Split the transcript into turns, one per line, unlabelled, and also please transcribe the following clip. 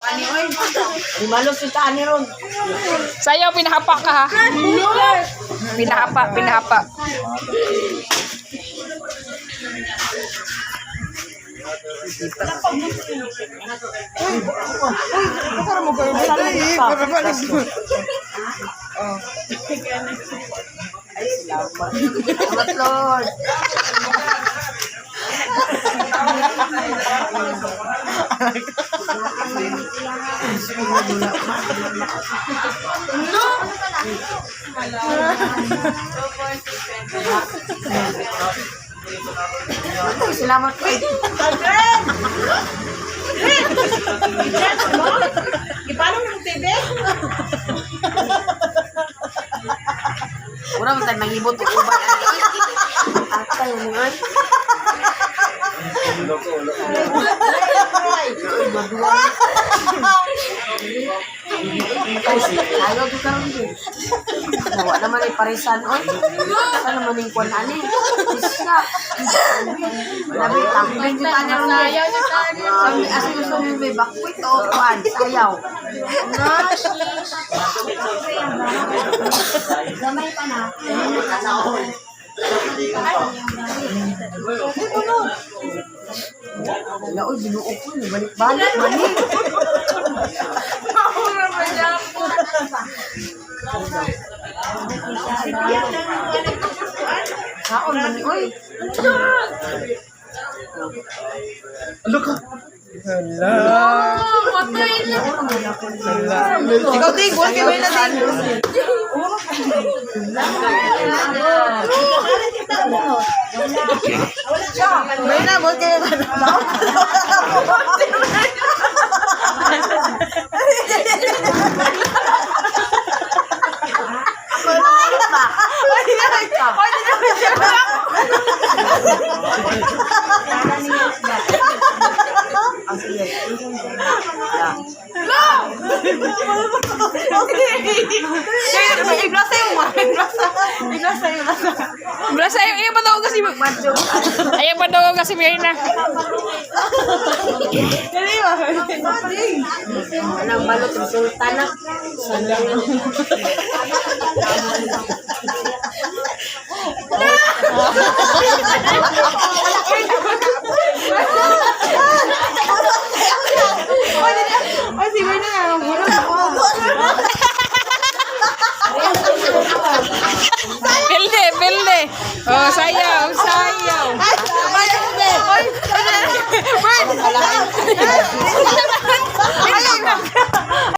Ani oy. Di malos yung taan ni ron.
Sayaw, pinahapa ka ha. Pinahapa.
Para mo kayo ay, salamat. Salamat, Lord. Salamat po. Ipano ng TV? Kurang tayo mangibot ko ba? Atay mo nga. Ayaw ko karoon din. Nawa naman ay parisan. Saan naman yung kuwan ani? Isa. Nabi, tambay nyo tanya rin. Asa gusto nyo may bakwit o kuwan? Sayaw. Gamay pa na. Wala, oy, binuo ko. Balik-balik, mani. Kaon, mani, oy.
Ano ka? Hala.
Ikaw, Ting, huwag kayo na, Ting. May na, huwag kayo na.
Blasa, ayaw pa daw kasi ayaw pa daw kasi Mirna.
Walang balot ng sultana.